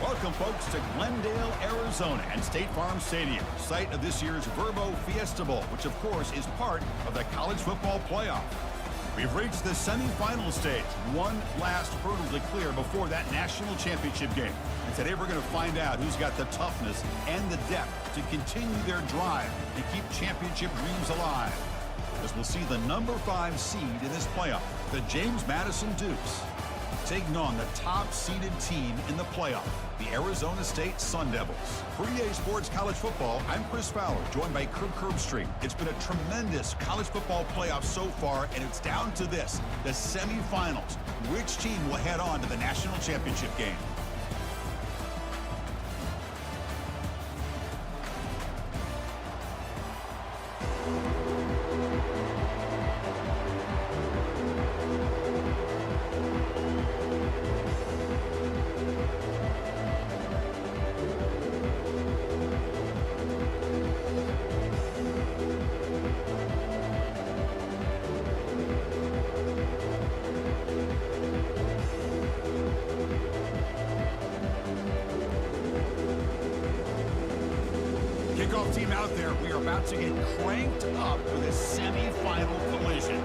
Welcome, folks, to Glendale, Arizona and State Farm Stadium, site of this year's Vrbo Fiesta Bowl, which, of course, is part of the college football playoff. We've reached the semifinal stage, one last hurdle to clear before that national championship game. And today we're going to find out who's got the toughness and the depth to continue their drive and keep championship dreams alive. As we'll see the number 5 seed in this playoff, the James Madison Dukes, taking on the top-seeded team in the playoff, the Arizona State Sun Devils. For EA Sports College Football, I'm Chris Fowler, joined by Kirk Herbstreit. It's been a tremendous college football playoff so far, and it's down to this, the semifinals. Which team will head on to the national championship game? Kickoff team out there. We are about to get cranked up for this semi-final collision.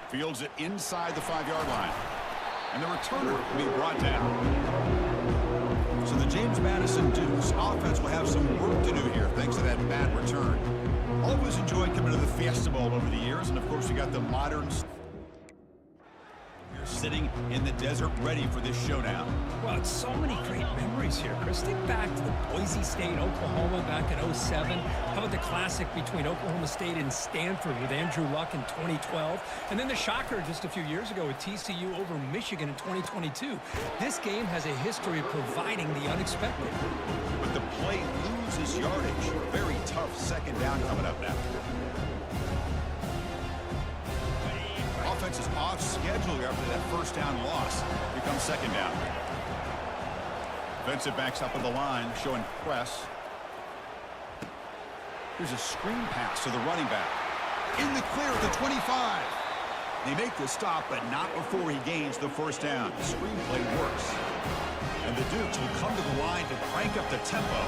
Fields it inside the 5-yard line. And the returner will be brought down. So the James Madison Dukes offense will have some work to do here thanks to that bad return. Always enjoyed coming to the Fiesta Bowl over the years, and of course you got the modern. You're sitting in the desert ready for this showdown. Well, it's so many great memories here, Chris. Think back to the Boise State, Oklahoma back in '07. How about the classic between Oklahoma State and Stanford with Andrew Luck in 2012? And then the shocker just a few years ago with TCU over Michigan in 2022. This game has a history of providing the unexpected. But the play loses yardage. Very tough second down coming up now. Offense is off schedule after that first down loss. Here comes second down. Defensive backs up on the line, showing press. Here's a screen pass to the running back. In the clear at the 25. They make the stop, but not before he gains the first down. The screen play works. And the Dukes will come to the line to crank up the tempo.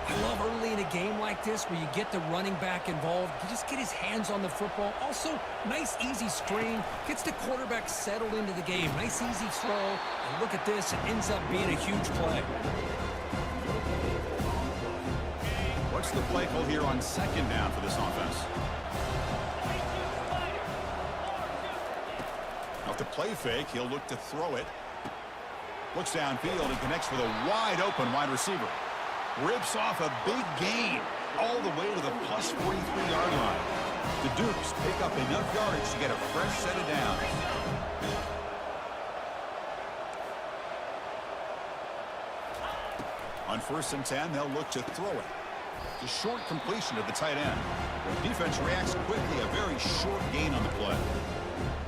I love early in a game like this where you get the running back involved. You just get his hands on the football. Also, nice, easy screen. Gets the quarterback settled into the game. Nice, easy throw. And look at this. It ends up being a huge play. What's the play call here on second down for this offense? Off the play fake, he'll look to throw it. Looks downfield and connects with a wide-open wide receiver. Rips off a big gain all the way to the plus 43-yard line. The Dukes pick up enough yardage to get a fresh set of downs. On 1st and 10, they'll look to throw it. The short completion of the tight end. The defense reacts quickly, a very short gain on the play.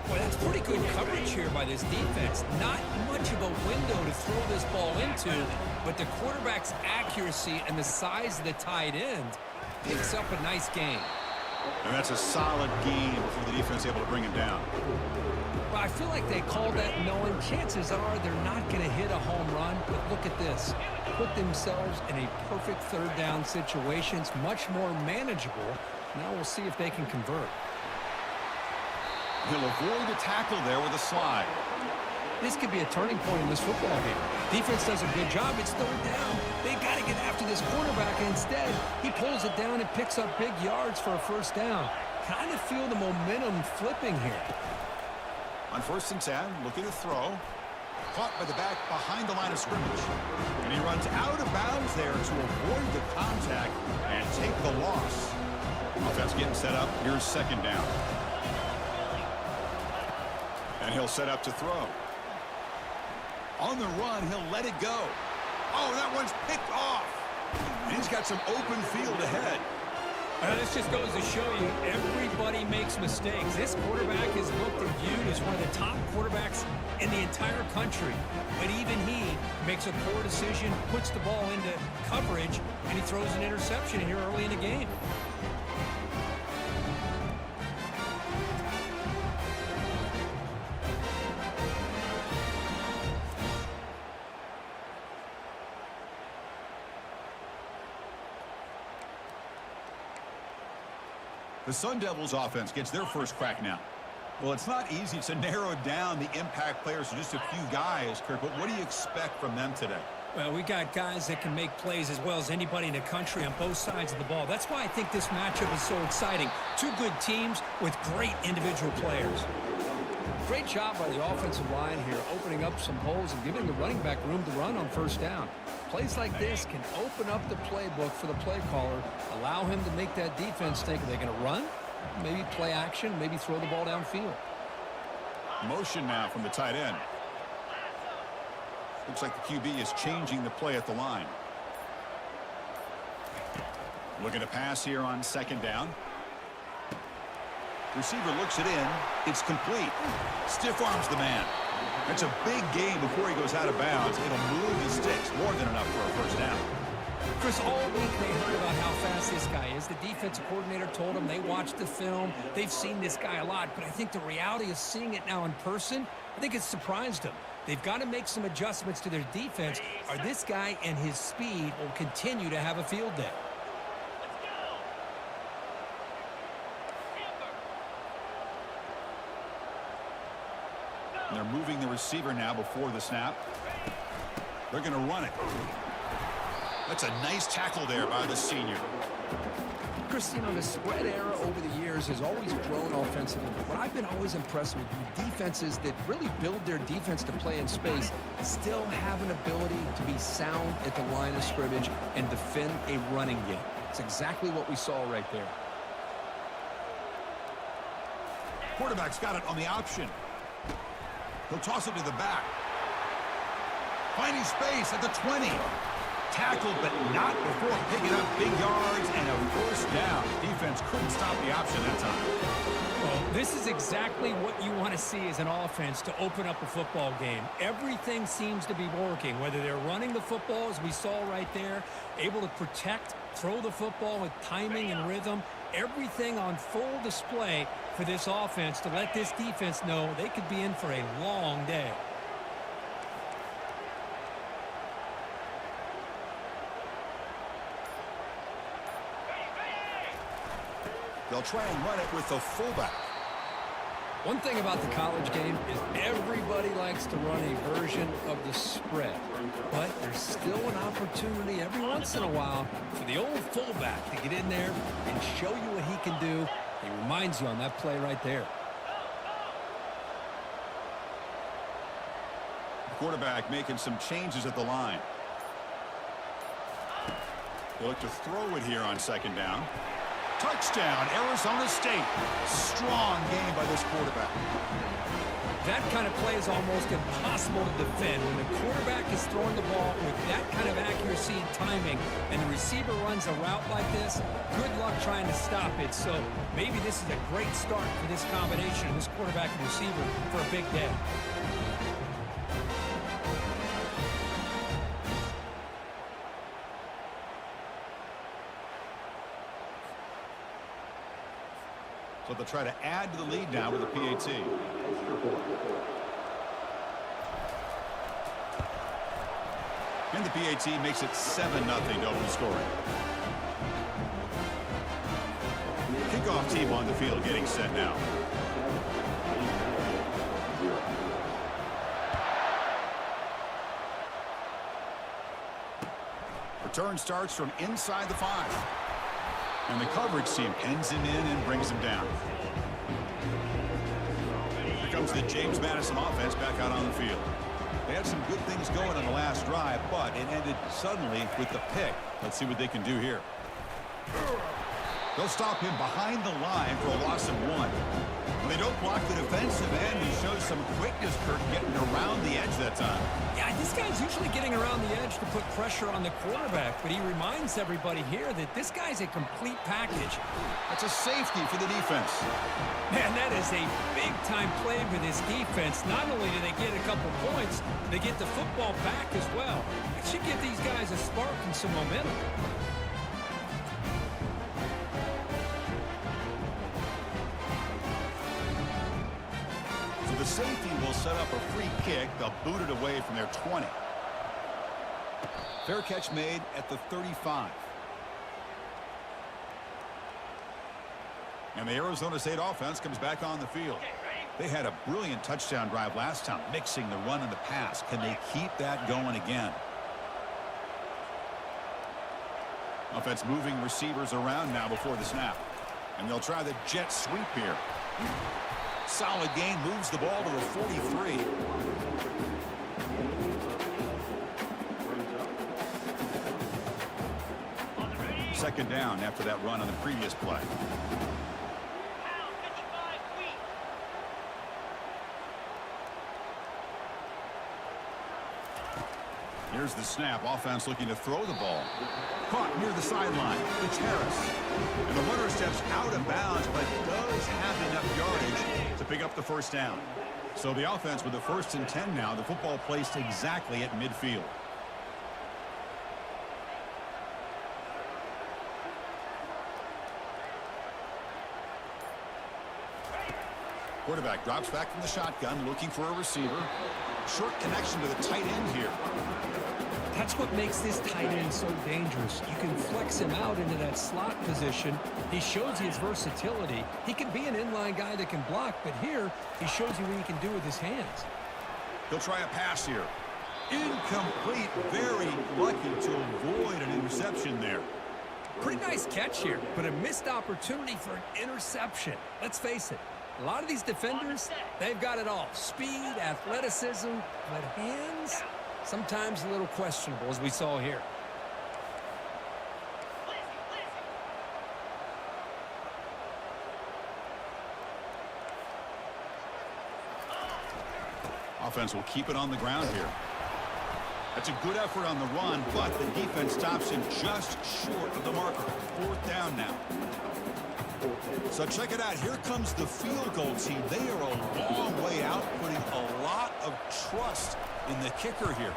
Boy, that's pretty good coverage here by this defense. Not much of a window to throw this ball into, but the quarterback's accuracy and the size of the tight end picks up a nice gain. And that's a solid gain before the defense able to bring him down. Well, I feel like they called that knowing chances are they're not going to hit a home run, but look at this. Put themselves in a perfect third down situation. It's much more manageable. Now we'll see if they can convert. He'll avoid the tackle there with a slide. This could be a turning point in this football game. Defense does a good job. It's third down. They got to get after this quarterback. And instead, he pulls it down and picks up big yards for a first down. Kind of feel the momentum flipping here. On 1st and 10, looking to throw. Caught by the back behind the line of scrimmage. And he runs out of bounds there to avoid the contact and take the loss. Offense getting set up. Here's second down. And he'll set up to throw. On the run, he'll let it go. Oh, that one's picked off. And he's got some open field ahead. This just goes to show you, everybody makes mistakes. This quarterback is looked and viewed as one of the top quarterbacks in the entire country. But even he makes a poor decision, puts the ball into coverage, and he throws an interception here early in the game. The Sun Devils offense gets their first crack now. Well, it's not easy to narrow down the impact players to just a few guys, Kirk, but what do you expect from them today? Well, we got guys that can make plays as well as anybody in the country on both sides of the ball. That's why I think this matchup is so exciting. Two good teams with great individual players. Great job by the offensive line here, opening up some holes and giving the running back room to run on first down. Plays like this can open up the playbook for the play caller, allow him to make that defense think, are they going to run? Maybe play action, maybe throw the ball downfield. Motion now from the tight end. Looks like the QB is changing the play at the line. Looking to pass here on second down. Receiver looks it in. It's complete. Stiff arms the man. That's a big gain before he goes out of bounds. It'll move the sticks more than enough for a first down. Chris, all week they heard about how fast this guy is. The defensive coordinator told them they watched the film. They've seen this guy a lot, but I think the reality of seeing it now in person, I think it's surprised them. They've got to make some adjustments to their defense, or this guy and his speed will continue to have a field day. They're moving the receiver now before the snap. They're going to run it. That's a nice tackle there by the senior. Chris, you know, the spread era over the years has always grown offensively. But what I've been always impressed with defenses that really build their defense to play in space still have an ability to be sound at the line of scrimmage and defend a running game. It's exactly what we saw right there. Quarterback's got it on the option. He'll toss it to the back. Finding space at the 20. Tackled, but not before picking up big yards and a first down. Defense couldn't stop the option that time. Well, this is exactly what you want to see as an offense to open up a football game. Everything seems to be working, whether they're running the football, as we saw right there, able to protect, throw the football with timing and rhythm. Everything on full display for this offense to let this defense know they could be in for a long day. They'll try and run it with the fullback. One thing about the college game is everybody likes to run a version of the spread. But there's still an opportunity every once in a while for the old fullback to get in there and show you what he can do. He reminds you on that play right there. The quarterback making some changes at the line. They look to throw it here on second down. Touchdown, Arizona State. Strong game by this quarterback. That kind of play is almost impossible to defend. When the quarterback is throwing the ball with that kind of accuracy and timing, and the receiver runs a route like this, good luck trying to stop it. So maybe this is a great start for this combination, this quarterback and receiver, for a big day. So they'll try to add to the lead now with a PAT. And the PAT makes it 7-0 Dublin scoring. Kickoff team on the field getting set now. Return starts from inside the 5. And the coverage team pins him in and brings him down. Here comes the James Madison offense back out on the field. They had some good things going on the last drive, but it ended suddenly with the pick. Let's see what they can do here. They'll stop him behind the line for a loss of 1. When they don't block the defensive end, he shows some quickness, Kirk, getting around the edge that time. Yeah, this guy's usually getting around the edge to put pressure on the quarterback, but he reminds everybody here that this guy's a complete package. That's a safety for the defense. Man, that is a big-time play for this defense. Not only do they get a couple points, they get the football back as well. It should give these guys a spark and some momentum. So the safety will set up a free kick. They'll boot it away from their 20. Fair catch made at the 35. And the Arizona State offense comes back on the field. They had a brilliant touchdown drive last time, mixing the run and the pass. Can they keep that going again? Offense moving receivers around now before the snap. And they'll try the jet sweep here. Solid gain, moves the ball to the 43. Second down after that run on the previous play. Here's the snap. Offense looking to throw the ball. Caught near the sideline. It's Harris. And the runner steps out of bounds, but does have enough yardage to pick up the first down. So the offense with the 1st and 10 now. The football placed exactly at midfield. Quarterback drops back from the shotgun, looking for a receiver. Short connection to the tight end here. That's what makes this tight end so dangerous. You can flex him out into that slot position. He shows you his versatility. He can be an inline guy that can block, but here he shows you what he can do with his hands. He'll try a pass here. Incomplete. Very lucky to avoid an interception there. Pretty nice catch here, but a missed opportunity for an interception. Let's face it, a lot of these defenders, they've got it all. Speed, athleticism, but hands, sometimes a little questionable, as we saw here. Offense will keep it on the ground here. That's a good effort on the run, but the defense stops him just short of the marker. 4th down now. So check it out. Here comes the field goal team. They are a long way out, putting a lot of trust in the kicker here.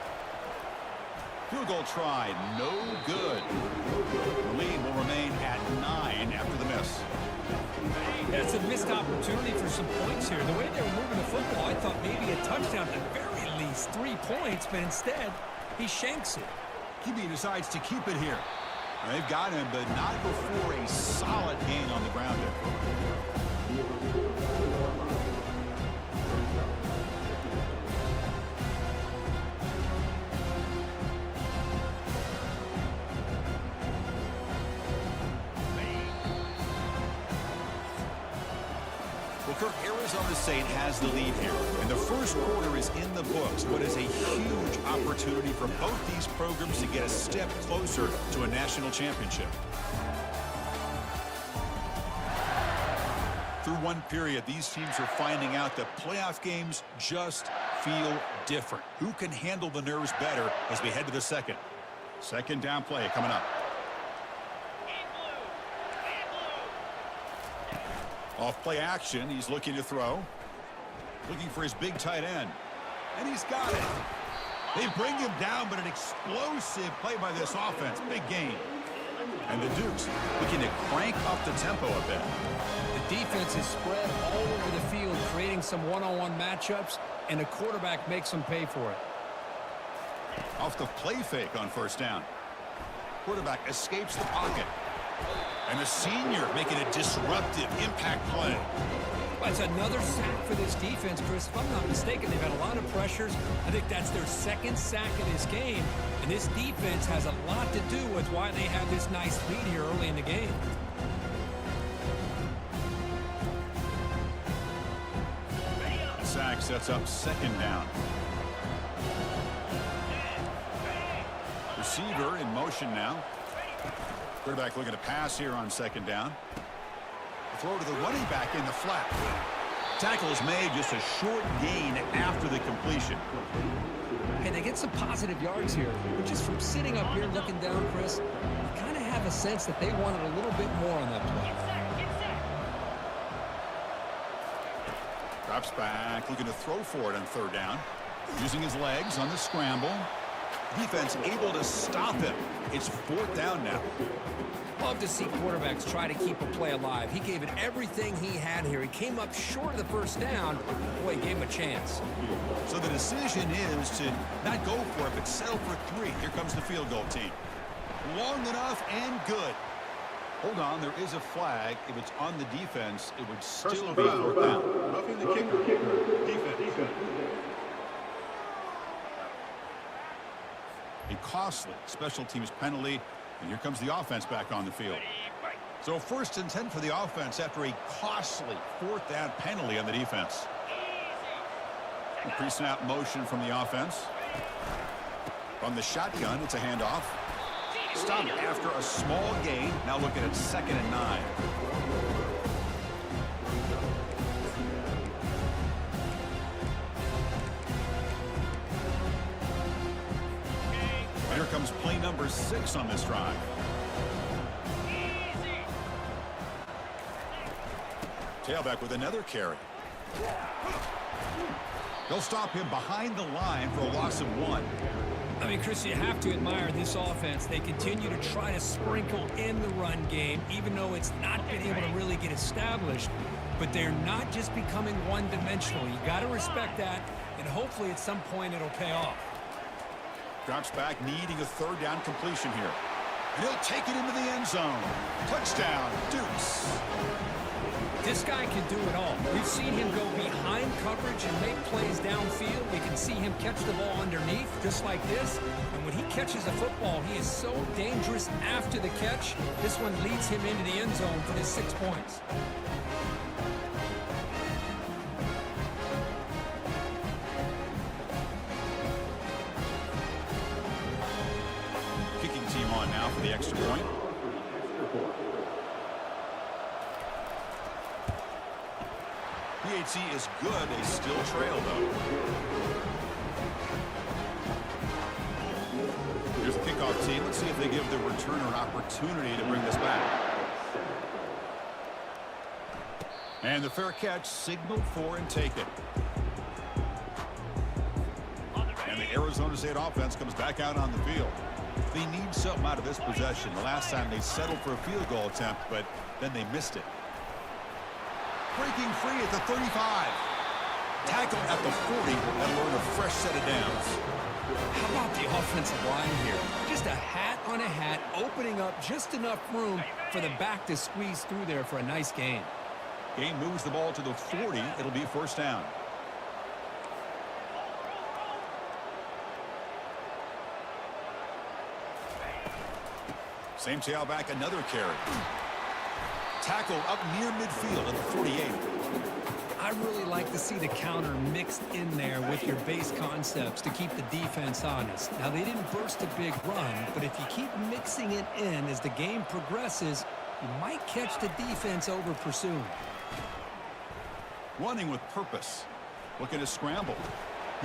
Field goal tried. No good. The lead will remain at 9 after the miss. Yeah, it's a missed opportunity for some points here. The way they were moving the football, I thought maybe a touchdown, at the very least 3 points, but instead he shanks it. QB decides to keep it here. They've got him, but not before a solid gain on the ground there. Kirk, Arizona State has the lead here, and the first quarter is in the books. What is a huge opportunity for both these programs to get a step closer to a national championship. Through one period, these teams are finding out that playoff games just feel different. Who can handle the nerves better as we head to the second? Second down play coming up. Off play action, he's looking to throw. Looking for his big tight end. And he's got it. They bring him down, but an explosive play by this offense. Big gain. And the Dukes looking to crank up the tempo a bit. The defense is spread all over the field, creating some one-on-one matchups, and the quarterback makes them pay for it. Off the play fake on 1st down. Quarterback escapes the pocket. And the senior making a disruptive impact play. That's another sack for this defense, Chris. If I'm not mistaken, they've had a lot of pressures. I think that's their 2nd sack of this game. And this defense has a lot to do with why they have this nice lead here early in the game. The sack sets up 2nd down. Receiver in motion now. Quarterback looking to pass here on 2nd down. Throw to the running back in the flat. Tackle is made, just a short gain after the completion. Hey, they get some positive yards here, but just from sitting up here looking down, Chris, you kind of have a sense that they wanted a little bit more on that play. Drops back, looking to throw for it on third down. Using his legs on the scramble. Defense able to stop him. It's fourth down now. Love to see quarterbacks try to keep a play alive. He gave it everything he had here. He came up short of the first down. Boy, he gave him a chance. So the decision is to not go for it, but settle for 3. Here comes the field goal team. Long enough and good. Hold on, there is a flag. If it's on the defense, it would still be fourth down. Roughing the kicker. Defense. A costly special teams penalty, and here comes the offense back on the field. So first and 10 for the offense after a costly fourth down penalty on the defense. Pre-snap motion from the offense. From the shotgun, it's a handoff. Stop after a small gain. Now looking at 2nd and 9. Here comes play number 6 on this drive. Tailback with another carry. They'll stop him behind the line for a loss of 1. I mean, Chris, you have to admire this offense. They continue to try to sprinkle in the run game, even though it's not been able to really get established. But they're not just becoming one-dimensional. You got to respect that, and hopefully at some point it'll pay off. Drops back, needing a third down completion here. And he'll take it into the end zone. Touchdown, Dukes. This guy can do it all. We've seen him go behind coverage and make plays downfield. We can see him catch the ball underneath, just like this. And when he catches a football, he is so dangerous after the catch. This one leads him into the end zone for his 6 points. Kicking team on now for the extra point. PHC is good. They still trail, though. Here's the kickoff team. Let's see if they give the returner an opportunity to bring this back. And the fair catch signaled for and taken. And the Arizona State offense comes back out on the field. They need something out of this possession. The last time they settled for a field goal attempt, but then they missed it. Breaking free at the 35. Tackle at the 40 and learn a fresh set of downs. How about the offensive line here? Just a hat on a hat, opening up just enough room for the back to squeeze through there for a nice gain. Game moves the ball to the 40. It'll be first down. Same tailback, another carry. Tackle up near midfield at the 48. I really like to see the counter mixed in there with your base concepts to keep the defense honest. Now, they didn't burst a big run, but if you keep mixing it in as the game progresses, you might catch the defense over pursuing. Running with purpose. Looking to scramble.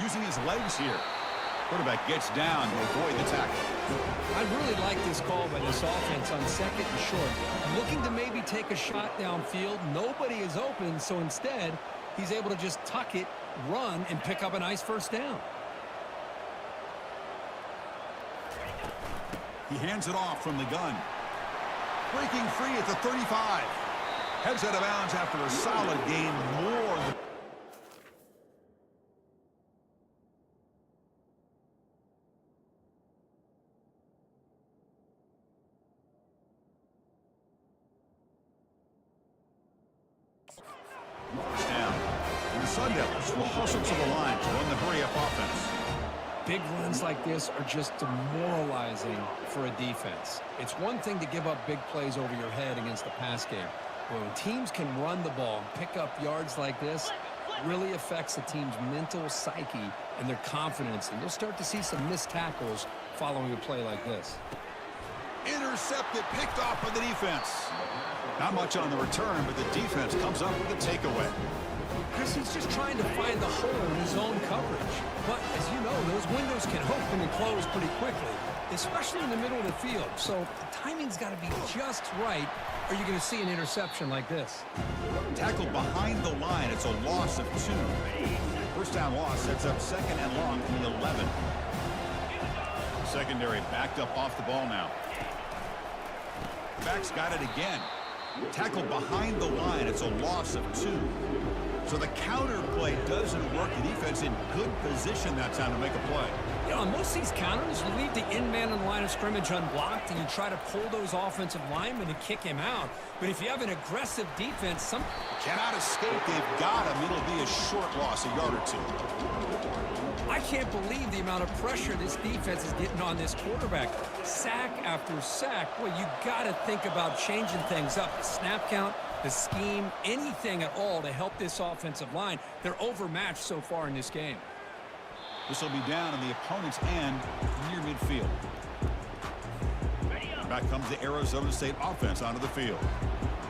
Using his legs here. Quarterback gets down to avoid the tackle. I really like this call by this offense on 2nd and short. Looking to maybe take a shot downfield. Nobody is open, so instead, he's able to just tuck it, run, and pick up a nice first down. He hands it off from the gun. Breaking free at the 35. Heads out of bounds after a solid gain. More than down. And the Sun Devils will hustle to the line to run the hurry-up offense. Big runs like this are just demoralizing for a defense. It's one thing to give up big plays over your head against the pass game. But when teams can run the ball and pick up yards like this, it really affects the team's mental psyche and their confidence. And you'll start to see some missed tackles following a play like this. Intercepted, picked off by the defense. Not much on the return, but the defense comes up with a takeaway. Chris, he's just trying to find the hole in his own coverage. But, as you know, those windows can open and close pretty quickly, especially in the middle of the field. So the timing's got to be just right, or you're going to see an interception like this. Tackled behind the line. It's a loss of 2. First down loss sets up second and long from the 11. Secondary backed up off the ball now. Back's got it again. Tackled behind the line. It's a loss of 2. So the counter play doesn't work. The defense in good position that time to make a play. You know, on most of these counters, you leave the in man on the line of scrimmage unblocked, and you try to pull those offensive linemen and kick him out. But if you have an aggressive defense, some cannot escape. They've got him. It'll be a short loss, a yard or 2. I can't believe the amount of pressure this defense is getting on this quarterback. Sack after sack. Well, you got to think about changing things up. The snap count, the scheme, anything at all to help this offensive line. They're overmatched so far in this game. This will be down on the opponent's end near midfield. Back comes the Arizona State offense onto the field.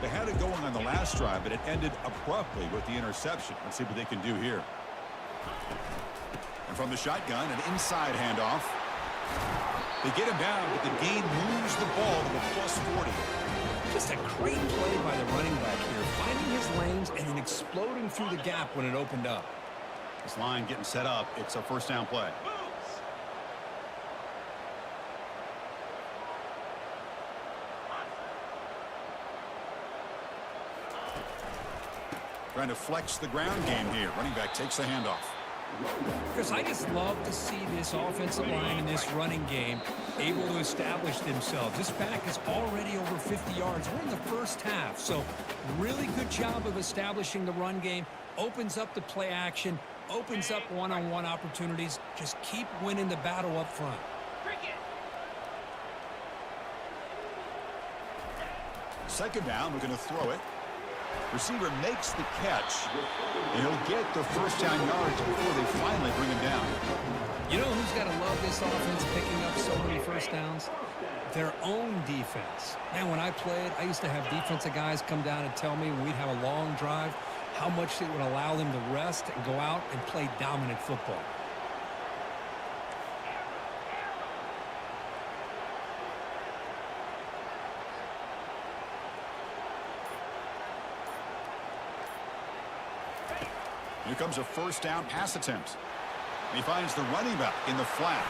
They had it going on the last drive, but it ended abruptly with the interception. Let's see what they can do here. And from the shotgun, an inside handoff. They get him down, but the gain moves the ball to a +40. Just a great play by the running back here, finding his lanes and then exploding through the gap when it opened up. This line getting set up. It's a first down play. Trying to flex the ground game here. Running back takes the handoff. Because I just love to see this offensive line and this running game able to establish themselves. This back is already over 50 yards. We're in the first half, so really good job of establishing the run game. Opens up the play action, opens up one-on-one opportunities. Just keep winning the battle up front. Second down, we're going to throw it. Receiver makes the catch, and he'll get the first down yards before they finally bring him down. You know who's got to love this offense picking up so many first downs? Their own defense. Man, when I played, I used to have defensive guys come down and tell me when we'd have a long drive how much it would allow them to rest and go out and play dominant football. Here comes a first down pass attempt. He finds the running back in the flat.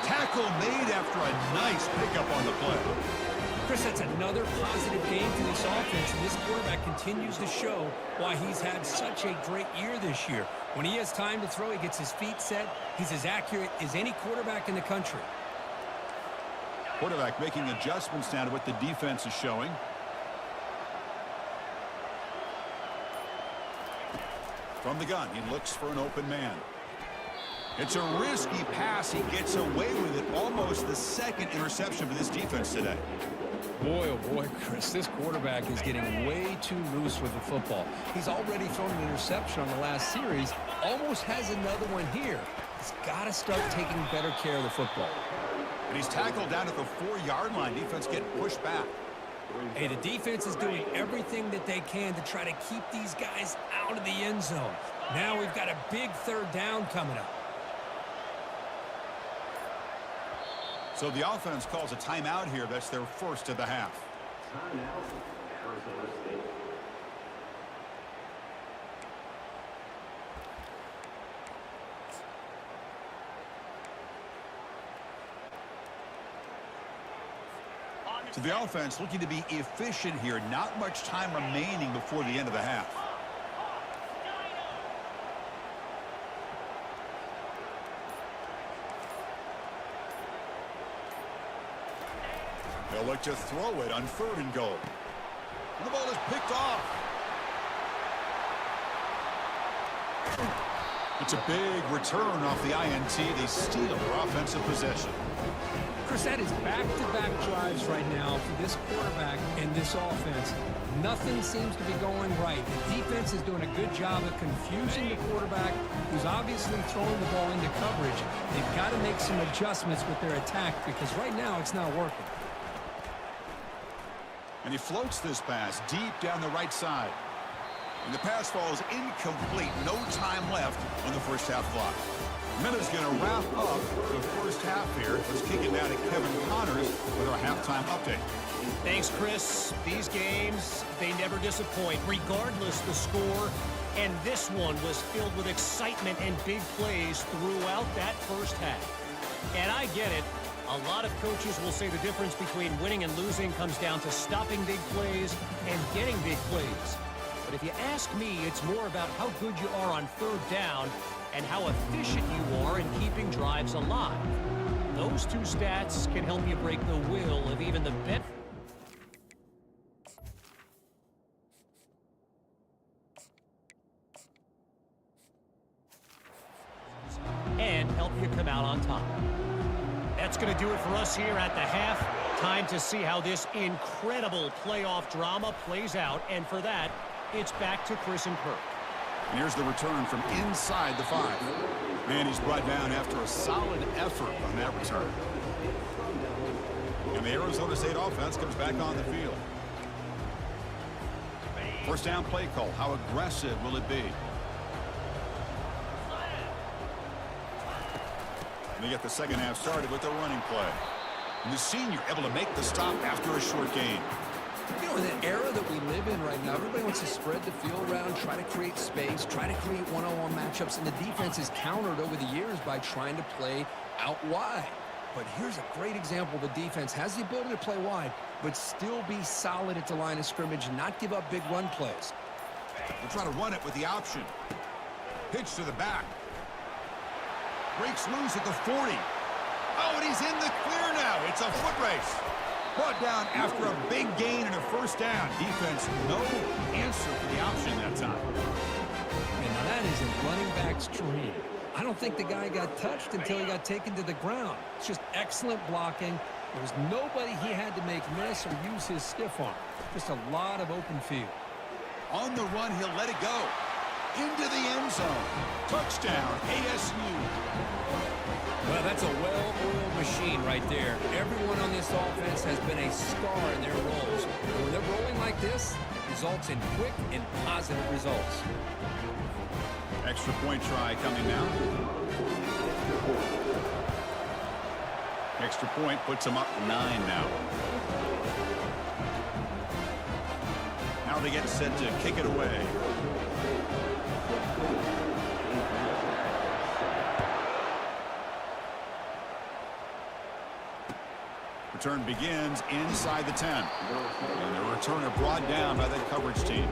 Tackle made after a nice pickup on the play. Chris, that's another positive game for this offense, and this quarterback continues to show why he's had such a great year this year. When he has time to throw, he gets his feet set. He's as accurate as any quarterback in the country. Quarterback making adjustments now to what the defense is showing. From the gun, he looks for an open man. It's a risky pass. He gets away with it. Almost the second interception for this defense today. Boy, oh boy, Chris, this quarterback is getting way too loose with the football. He's already thrown an interception on the last series. Almost has another one here. He's got to start taking better care of the football. And he's tackled down at the 4-yard line. Defense getting pushed back. Hey, the defense is doing everything that they can to try to keep these guys out of the end zone. Now we've got a big third down coming up. So the offense calls a timeout here. That's their first of the half. Timeout, Arizona State. So the offense looking to be efficient here. Not much time remaining before the end of the half. They'll look to throw it on 3rd and goal. And the ball is picked off. It's a big return off the INT. They steal their offensive possession. Chris, that is back-to-back drives right now for this quarterback and this offense. Nothing seems to be going right. The defense is doing a good job of confusing the quarterback, who's obviously throwing the ball into coverage. They've got to make some adjustments with their attack because right now it's not working. And he floats this pass deep down the right side. And the pass falls incomplete. No time left on the first half clock. Minna's going to wrap up the first half here. Let's kick it down to Kevin Connors with our halftime update. Thanks, Chris. These games, they never disappoint, regardless the score. And this one was filled with excitement and big plays throughout that first half. And I get it. A lot of coaches will say the difference between winning and losing comes down to stopping big plays and getting big plays. But if you ask me, it's more about how good you are on third down and how efficient you are in keeping drives alive. Those two stats can help you break the will of even the best. And help you come out on top. That's going to do it for us here at the half. Time to see how this incredible playoff drama plays out. And for that, it's back to Chris and Kirk. And here's the return from inside the 5. And he's brought down after a solid effort on that return. And the Arizona State offense comes back on the field. First down play call. How aggressive will it be? They get the second half started with the running play. And the senior able to make the stop after a short gain. You know, in the era that we live in right now, everybody wants to spread the field around, try to create space, try to create one-on-one matchups, and the defense is countered over the years by trying to play out wide. But here's a great example. The defense has the ability to play wide, but still be solid at the line of scrimmage and not give up big run plays. We'll try to run it with the option. Pitch to the back. Breaks loose at the 40. Oh, and he's in the clear now. It's a foot race. Brought down after a big gain and a first down. Defense, no answer for the option that time. And now that is a running back's dream. I don't think the guy got touched until he got taken to the ground. It's just excellent blocking. There was nobody he had to make miss or use his stiff arm. Just a lot of open field. On the run, he'll let it go. Into the end zone. Touchdown, ASU. Well, that's a well-oiled machine right there. Everyone on this offense has been a star in their roles. And when they're rolling like this, results in quick and positive results. Extra point try coming now. Extra point puts them up 9 now. Now they get set to kick it away. Return begins inside the 10. And the returner brought down by that coverage team.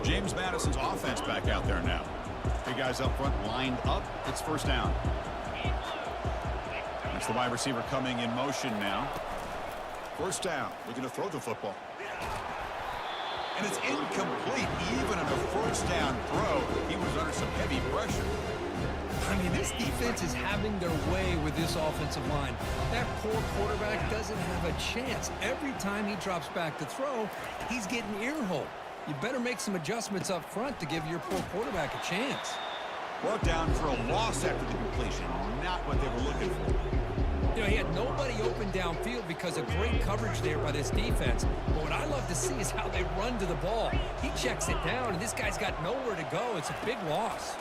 James Madison's offense back out there now. Big guys up front lined up. It's first down. That's the wide receiver coming in motion now. First down. Looking to throw the football. And it's incomplete. Even on a first down throw, he was under some heavy pressure. I mean, this defense is having their way with this offensive line. That poor quarterback doesn't have a chance. Every time he drops back to throw, he's getting ear-hole. You better make some adjustments up front to give your poor quarterback a chance. Brought down for a loss after the completion. Not what they were looking for. You know, he had nobody open downfield because of great coverage there by this defense. But what I love to see is how they run to the ball. He checks it down, and this guy's got nowhere to go. It's a big loss.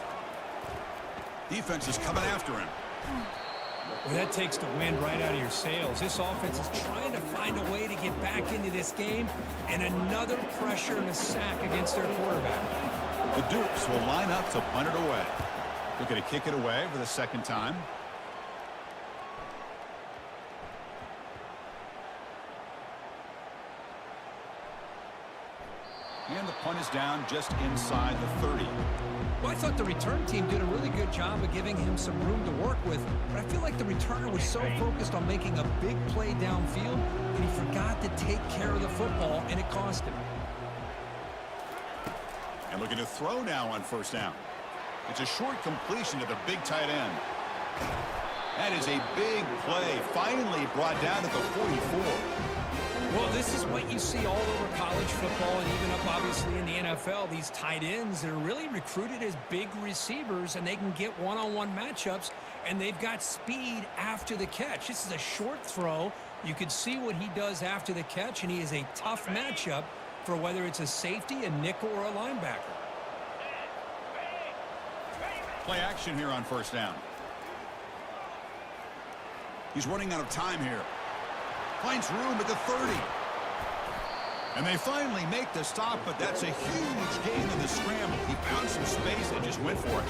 Defense is coming after him. Well, that takes the wind right out of your sails. This offense is trying to find a way to get back into this game, and another pressure and a sack against their quarterback. The Dukes will line up to punt it away. Looking to kick it away for the second time. And the punt is down just inside the 30. Well, I thought the return team did a really good job of giving him some room to work with, but I feel like the returner was so focused on making a big play downfield that he forgot to take care of the football, and it cost him. And looking to throw now on first down. It's a short completion to the big tight end. That is a big play, finally brought down at the 44. Well, this is what you see all over college football and even up obviously in the NFL. These tight ends are really recruited as big receivers, and they can get one-on-one matchups, and they've got speed after the catch. This is a short throw. You can see what he does after the catch, and he is a tough matchup for whether it's a safety, a nickel, or a linebacker. Play action here on first down. He's running out of time here. Finds room at the 30. And they finally make the stop, but that's a huge gain in the scramble. He found some space and just went for it.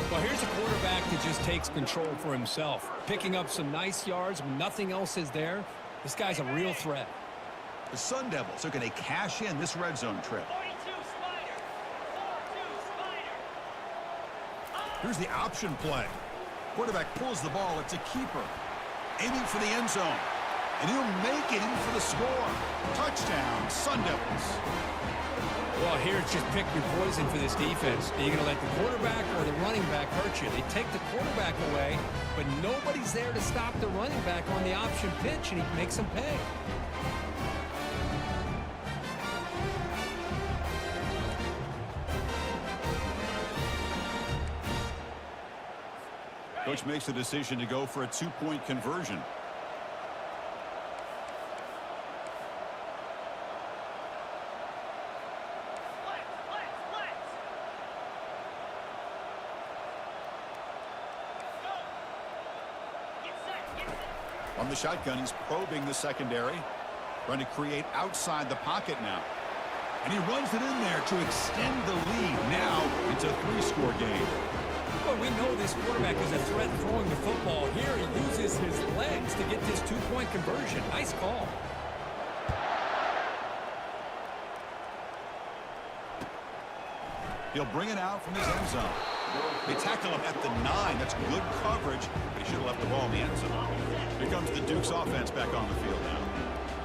Well, here's a quarterback that just takes control for himself. Picking up some nice yards when nothing else is there. This guy's a real threat. The Sun Devils are going to cash in this red zone trip. Here's the option play. Quarterback pulls the ball. It's a keeper. Aiming for the end zone. And he'll make it in for the score. Touchdown, Sun Devils. Well, here it's just pick your poison for this defense. Are you going to let the quarterback or the running back hurt you? They take the quarterback away, but nobody's there to stop the running back on the option pitch, and he makes them pay. Coach makes the decision to go for a two-point conversion. On the shotgun, he's probing the secondary. Trying to create outside the pocket now. And he runs it in there to extend the lead. Now it's a 3-score game. Well, we know this quarterback is a threat throwing the football. Here he uses his legs to get this two-point conversion. Nice call. He'll bring it out from his end zone. They tackle him at the 9. That's good coverage, but he should have left the ball in the end zone. Here comes the Dukes offense back on the field now.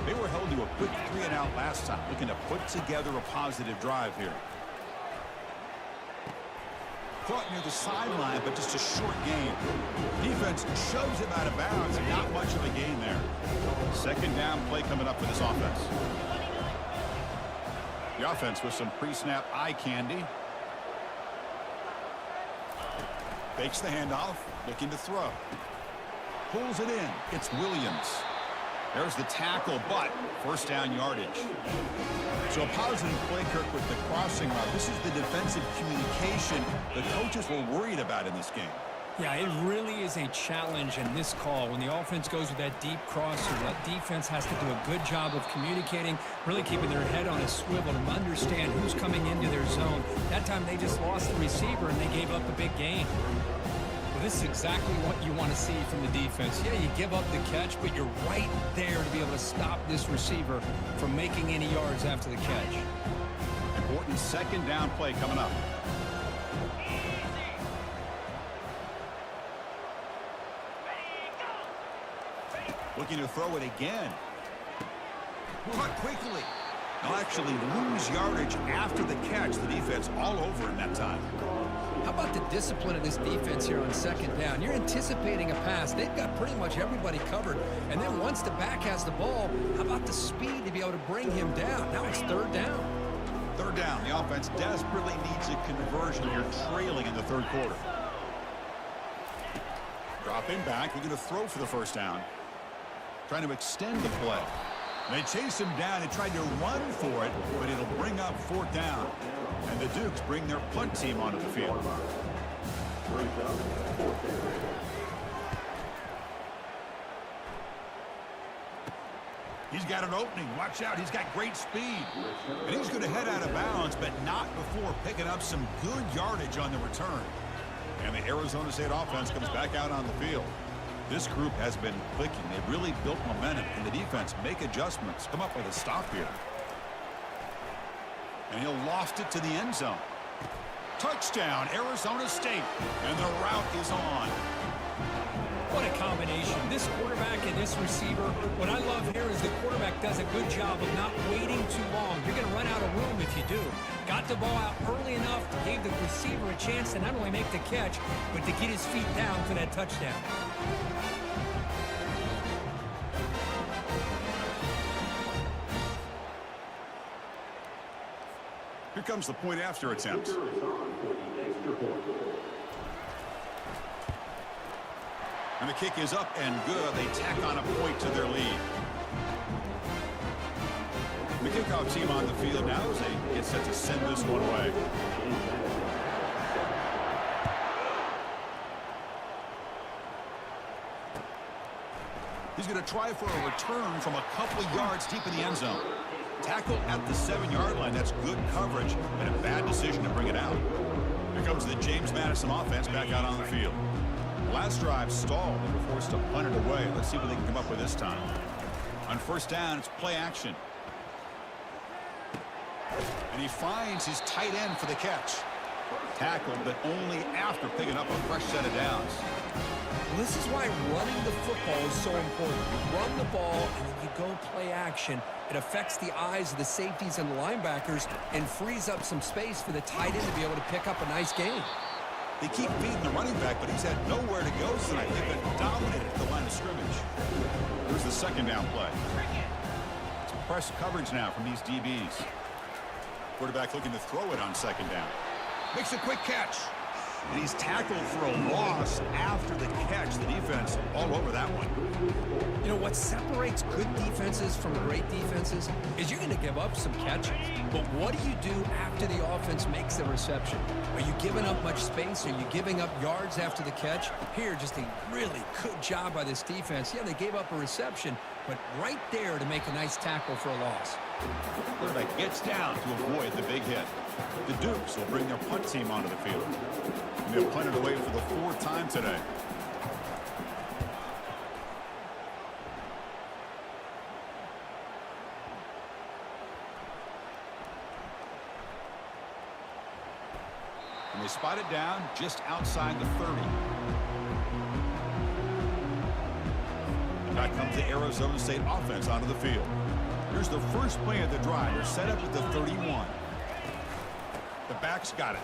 They were held to a quick 3-and-out last time, looking to put together a positive drive here. Caught near the sideline, but just a short gain. Defense shoves him out of bounds, and not much of a gain there. Second down play coming up for this offense. The offense with some pre-snap eye candy. Fakes the handoff, looking to throw. Pulls it in. It's Williams. There's the tackle, but first down yardage. So a positive play, Kirk, with the crossing route. This is the defensive communication the coaches were worried about in this game. Yeah, it really is a challenge in this call. When the offense goes with that deep crosser, that defense has to do a good job of communicating, really keeping their head on a swivel and understand who's coming into their zone. That time they just lost the receiver and they gave up a big gain. Well, this is exactly what you want to see from the defense. Yeah, you give up the catch, but you're right there to be able to stop this receiver from making any yards after the catch. Important second down play coming up. Looking to throw it again. Caught quickly. They'll actually lose yardage after the catch. The defense all over in that time. How about the discipline of this defense here on second down? You're anticipating a pass. They've got pretty much everybody covered. And then once the back has the ball, how about the speed to be able to bring him down? Now it's third down. Third down. The offense desperately needs a conversion. You're trailing in the third quarter. Dropping back. They're going to throw for the first down. Trying to extend the play. They chase him down. They tried to run for it, but it'll bring up fourth down. And the Dukes bring their punt team onto the field. He's got an opening. Watch out. He's got great speed. And he's going to head out of bounds, but not before picking up some good yardage on the return. And the Arizona State offense comes back out on the field. This group has been clicking. They've really built momentum, and the defense make adjustments. Come up with a stop here. And he'll loft it to the end zone. Touchdown, Arizona State. And the route is on. What a combination. This quarterback and this receiver. What I love here is the quarterback does a good job of not waiting too long. You're going to run out of room if you do. Got the ball out early enough to give the receiver a chance to not only make the catch, but to get his feet down for that touchdown. Here comes the point after attempt. And the kick is up and good. They tack on a point to their lead. Kickoff team on the field now as they get set to send this one away. He's going to try for a return from a couple of yards deep in the end zone. Tackle at the 7-yard line. That's good coverage and a bad decision to bring it out. Here comes the James Madison offense back out on the field. Last drive stalled. They were forced to punt it away. Let's see what they can come up with this time. On first down, it's play action. And he finds his tight end for the catch. Tackled, but only after picking up a fresh set of downs. Well, this is why running the football is so important. You run the ball, and then you go play action. It affects the eyes of the safeties and the linebackers and frees up some space for the tight end to be able to pick up a nice gain. They keep feeding the running back, but he's had nowhere to go tonight. They've been dominated at the line of scrimmage. Here's the second down play. It's press coverage now from these DBs. Quarterback looking to throw it on second down. Makes a quick catch. And he's tackled for a loss after the catch. The defense all over that one. You know, what separates good defenses from great defenses is you're going to give up some catches. But what do you do after the offense makes the reception? Are you giving up much space? Are you giving up yards after the catch? Here, just a really good job by this defense. Yeah, they gave up a reception, but right there to make a nice tackle for a loss. Quarterback gets down to avoid the big hit. The Dukes will bring their punt team onto the field. And they'll punt it away for the 4th time today. And they spot it down just outside the 30. And back comes the Arizona State offense onto the field. Here's the first play of the drive. They're set up at the 31. The back's got it.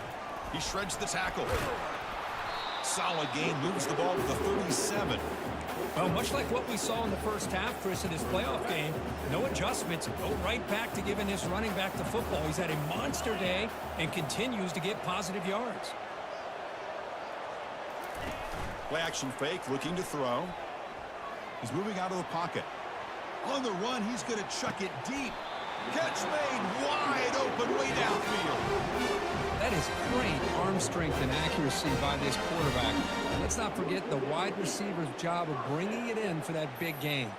He shreds the tackle. Solid gain, moves the ball to the 37. Well, much like what we saw in the first half, Chris, in his playoff game, no adjustments. Go right back to giving his running back the football. He's had a monster day and continues to get positive yards. Play action fake, looking to throw. He's moving out of the pocket. On the run, he's going to chuck it deep. Catch made wide open way downfield. That is great arm strength and accuracy by this quarterback. And let's not forget the wide receiver's job of bringing it in for that big gain.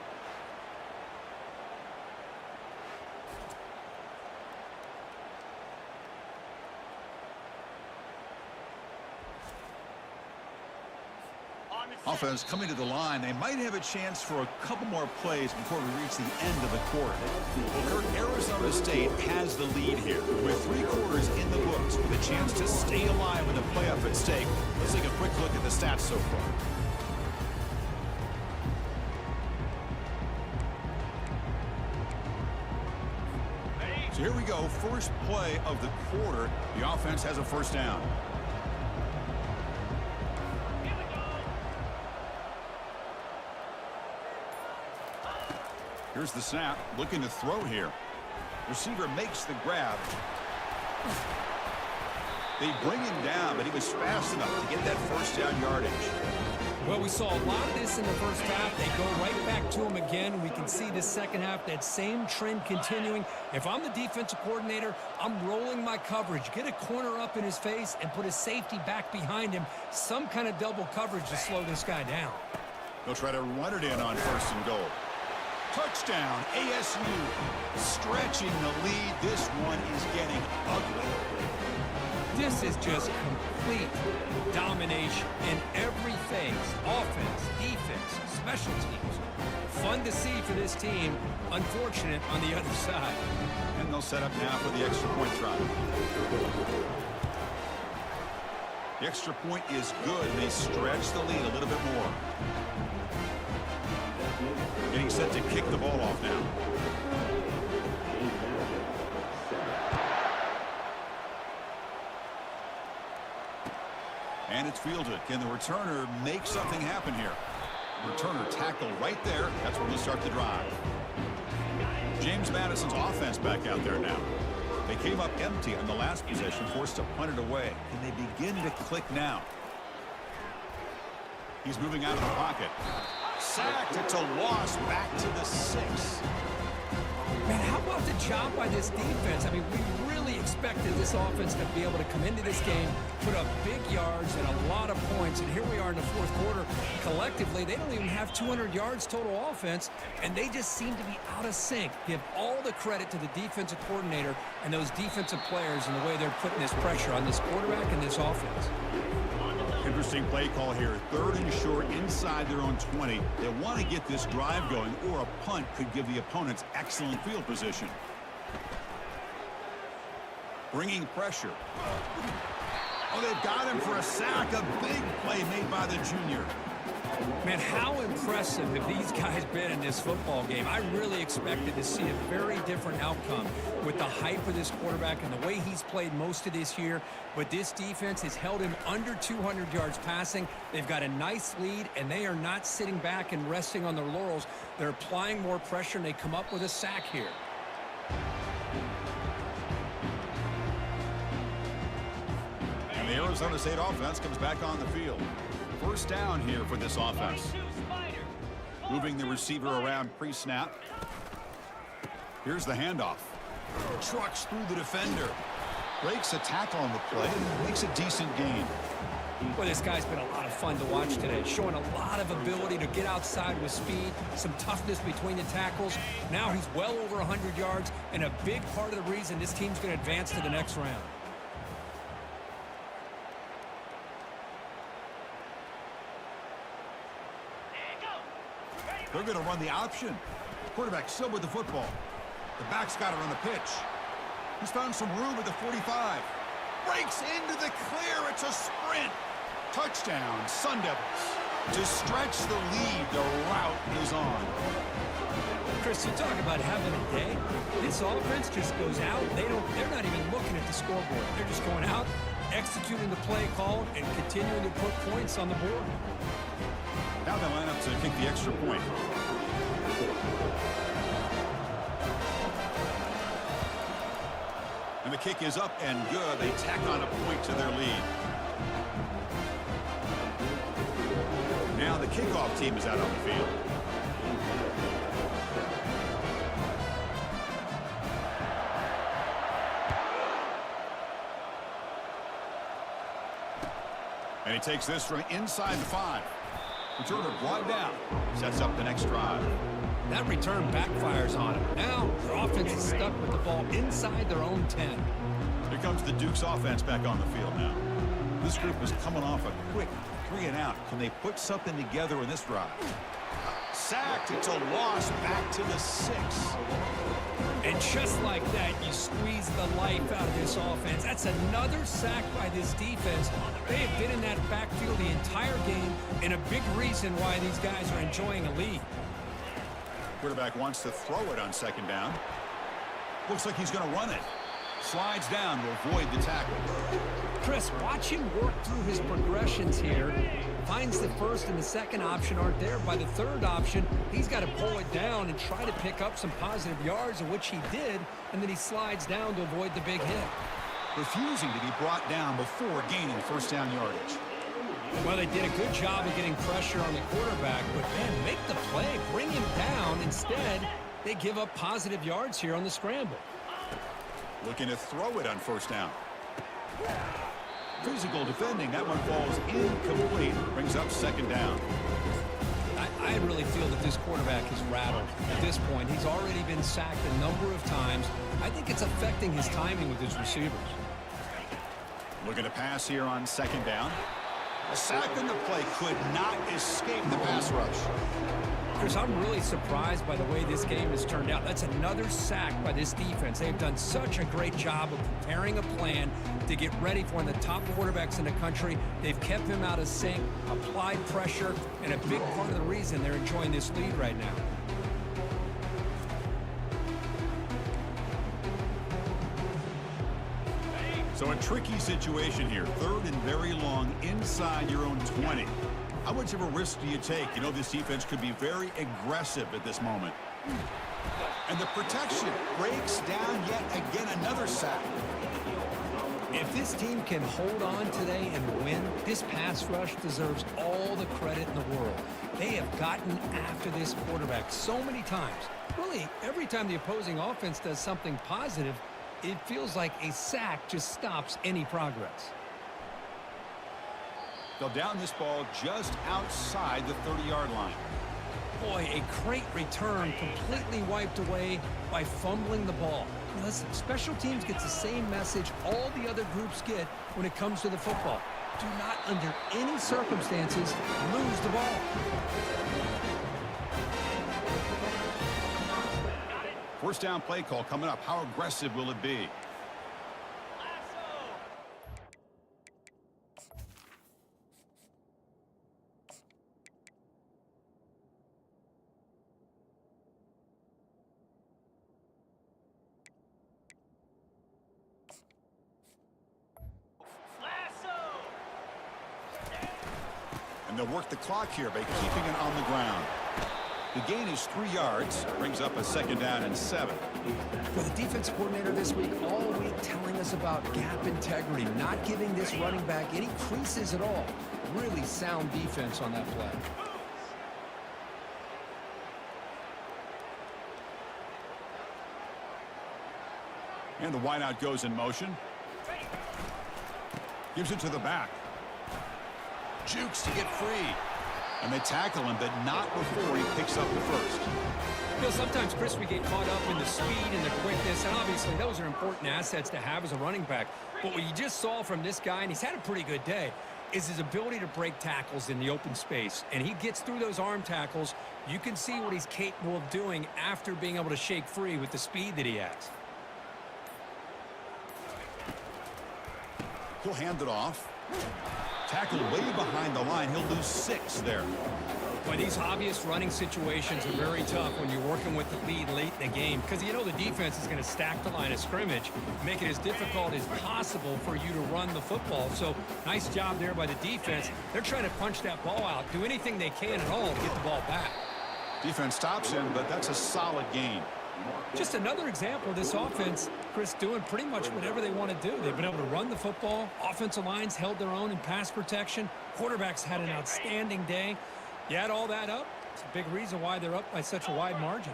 Offense coming to the line. They might have a chance for a couple more plays before we reach the end of the quarter. Well, Kirk, Arizona State has the lead here. With 3 quarters in the books with a chance to stay alive with a playoff at stake. Let's take a quick look at the stats so far. So here we go. First play of the quarter. The offense has a first down. Here's the snap, looking to throw here. Receiver makes the grab. They bring him down, but he was fast enough to get that first down yardage. Well, we saw a lot of this in the first half. They go right back to him again. We can see the second half, that same trend continuing. If I'm the defensive coordinator, I'm rolling my coverage. Get a corner up in his face and put a safety back behind him. Some kind of double coverage to slow this guy down. They'll try to run it in on first and goal. Touchdown, ASU. Stretching the lead. This one is getting ugly. This is just complete domination in every phase. Offense, defense, special teams. Fun to see for this team. Unfortunate on the other side. And they'll set up now for the extra point try. The extra point is good, and they stretch the lead a little bit more. Getting set to kick the ball off now. And it's fielded. Can the returner make something happen here? Returner tackle right there. That's where we'll start the drive. James Madison's offense back out there now. They came up empty on the last possession, forced to punt it away. Can they begin to click now? He's moving out of the pocket. Sacked. It's a loss back to the 6. Man, how about the job by this defense? I mean, we really expected this offense to be able to come into this game, put up big yards and a lot of points, and here we are in the fourth quarter. Collectively, they don't even have 200 yards total offense, and they just seem to be out of sync. Give all the credit to the defensive coordinator and those defensive players and the way they're putting this pressure on this quarterback and this offense. Interesting play call here. 3rd and short inside their own 20. They want to get this drive going, or a punt could give the opponents excellent field position. Bringing pressure. Oh, they've got him for a sack. A big play made by the junior. Man, how impressive have these guys been in this football game? I really expected to see a very different outcome with the hype of this quarterback and the way he's played most of this year. But this defense has held him under 200 yards passing. They've got a nice lead, and they are not sitting back and resting on their laurels. They're applying more pressure, and they come up with a sack here. And the Arizona State offense comes back on the field. 1st down here for this offense. Moving the receiver around pre-snap. Here's the handoff. Trucks through the defender. Breaks a tackle on the play and makes a decent gain. Well, this guy's been a lot of fun to watch today, showing a lot of ability to get outside with speed, some toughness between the tackles. Now he's well over 100 yards, and a big part of the reason this team's going to advance to the next round. They're going to run the option. Quarterback still with the football. The back's got it on the pitch. He's found some room at the 45. Breaks into the clear. It's a sprint. Touchdown, Sun Devils. To stretch the lead, the route is on. Chris, you talk about having a day. This offense just goes out. They're not even looking at the scoreboard. They're just going out, executing the play called, and continuing to put points on the board. Now they line up to kick the extra point. And the kick is up and good. They tack on a point to their lead. Now the kickoff team is out on the field. And he takes this from inside the 5. Returner brought down. Sets up the next drive. That return backfires on him. Now their offense is stuck with the ball inside their own 10. Here comes the Duke's offense back on the field now. This group is coming off a quick 3 and out. Can they put something together in this drive? Sacked. It's a loss back to the 6. And just like that, you squeeze the life out of this offense. That's another sack by this defense. They have been in that backfield the entire game, and a big reason why these guys are enjoying a lead. Quarterback wants to throw it on 2nd down. Looks like he's going to run it. Slides down to avoid the tackle. Chris, watch him work through his progressions here. Finds the 1st and the 2nd option aren't there. By the 3rd option, he's got to pull it down and try to pick up some positive yards, of which he did, and then he slides down to avoid the big hit. Refusing to be brought down before gaining 1st down yardage. Well, they did a good job of getting pressure on the quarterback, but, man, make the play, bring him down. Instead, they give up positive yards here on the scramble. Looking to throw it on 1st down. Physical defending. That one falls incomplete. Brings up 2nd down. I really feel that this quarterback is rattled at this point. He's already been sacked a number of times. I think it's affecting his timing with his receivers. Looking to pass here on 2nd down. A sack in the play could not escape the pass rush. Chris, I'm really surprised by the way this game has turned out. That's another sack by this defense. They've done such a great job of preparing a plan to get ready for one of the top quarterbacks in the country. They've kept him out of sync, applied pressure, and a big part of the reason they're enjoying this lead right now. So a tricky situation here. 3rd and very long inside your own 20. How much of a risk do you take? You know this defense could be very aggressive at this moment. And the protection breaks down yet again. Another sack. If this team can hold on today and win, this pass rush deserves all the credit in the world. They have gotten after this quarterback so many times. Really, every time the opposing offense does something positive, it feels like a sack just stops any progress. They'll down this ball just outside the 30-yard line. Boy, a great return, completely wiped away by fumbling the ball. Listen, special teams gets the same message all the other groups get when it comes to the football. Do not, under any circumstances, lose the ball. First down play call coming up. How aggressive will it be? And they'll work the clock here by keeping it on the ground. The gain is 3 yards, brings up a second down and 7. For the defense coordinator this week, all week telling us about gap integrity, not giving this running back any creases at all. Really sound defense on that play. And the wideout goes in motion. Gives it to the back. Jukes to get free. And they tackle him, but not before he picks up the first. You know, sometimes, Chris, we get caught up in the speed and the quickness, and obviously those are important assets to have as a running back. But what you just saw from this guy, and he's had a pretty good day, is his ability to break tackles in the open space. And he gets through those arm tackles. You can see what he's capable of doing after being able to shake free with the speed that he has. He'll hand it off. Tackled way behind the line. He'll lose 6 there. But these obvious running situations are very tough when you're working with the lead late in the game, because you know the defense is going to stack the line of scrimmage, make it as difficult as possible for you to run the football. So nice job there by the defense. They're trying to punch that ball out, do anything they can at all to get the ball back. Defense stops him, but that's a solid gain. Just another example of this offense, Chris, doing pretty much whatever they want to do. They've been able to run the football. Offensive lines held their own in pass protection. Quarterbacks had an outstanding day. You add all that up, it's a big reason why they're up by such a wide margin.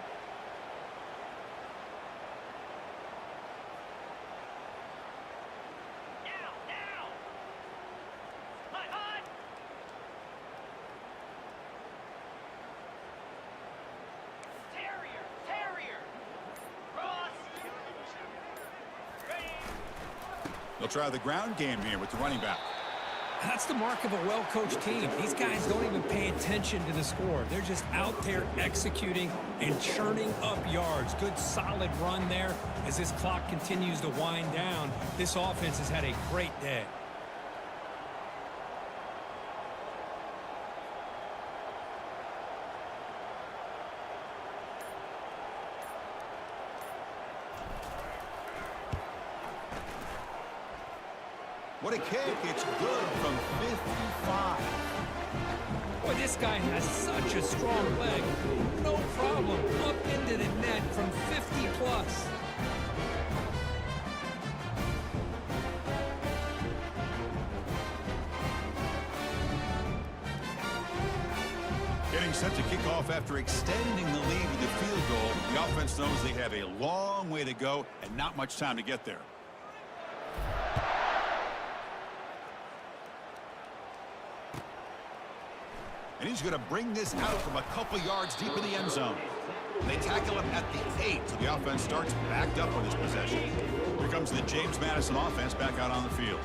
They'll try the ground game here with the running back. That's the mark of a well-coached team. These guys don't even pay attention to the score. They're just out there executing and churning up yards. Good, solid run there. As this clock continues to wind down, this offense has had a great day. What a kick. It's good from 55. Boy, this guy has such a strong leg. No problem. Up into the net from 50 plus. Getting set to kick off after extending the lead with a field goal. The offense knows they have a long way to go and not much time to get there. And he's going to bring this out from a couple yards deep in the end zone. They tackle him at the 8, so the offense starts backed up on this possession. Here comes the James Madison offense back out on the field.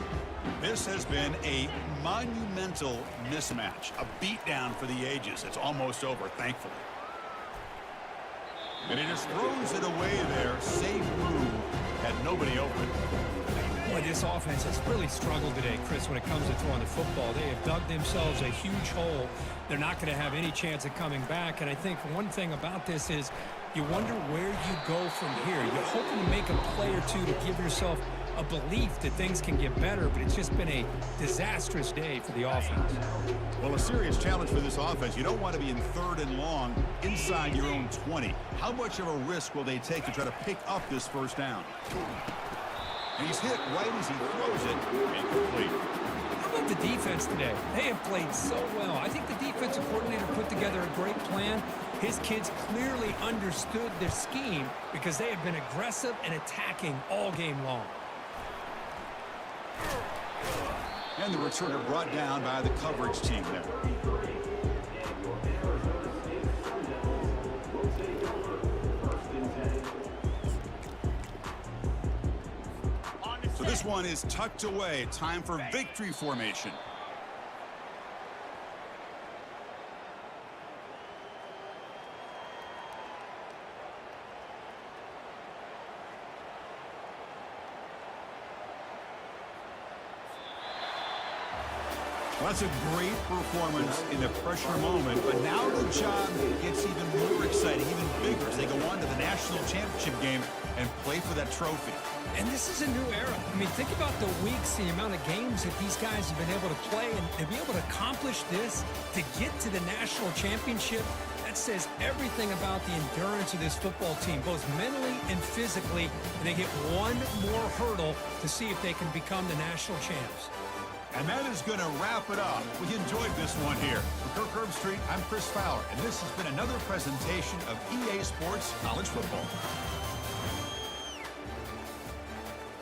This has been a monumental mismatch, a beatdown for the ages. It's almost over, thankfully. And he just throws it away there. Safe move. Had nobody open. Boy, this offense has really struggled today, Chris, when it comes to throwing the football. They have dug themselves a huge hole. They're not going to have any chance of coming back. And I think one thing about this is you wonder where you go from here. You're hoping to make a play or two to give yourself a belief that things can get better, but it's just been a disastrous day for the offense. Well, a serious challenge for this offense. You don't want to be in 3rd and long inside your own 20. How much of a risk will they take to try to pick up this first down? And he's hit right as he throws it. Incomplete. How about the defense today? They have played so well. I think the defensive coordinator put together a great plan. His kids clearly understood their scheme because they have been aggressive and attacking all game long. And the returner brought down by the coverage team there. So this one is tucked away. Time for victory formation. Well, that's a great performance in a pressure moment, but now the job gets even more exciting, even bigger as they go on to the national championship game and play for that trophy. And this is a new era. I mean, think about the weeks, the amount of games that these guys have been able to play, and to be able to accomplish this, to get to the national championship, that says everything about the endurance of this football team, both mentally and physically, and they get one more hurdle to see if they can become the national champs. And that is going to wrap it up. We enjoyed this one here. For Kirk Herbstreit, I'm Chris Fowler, and this has been another presentation of EA Sports College Football.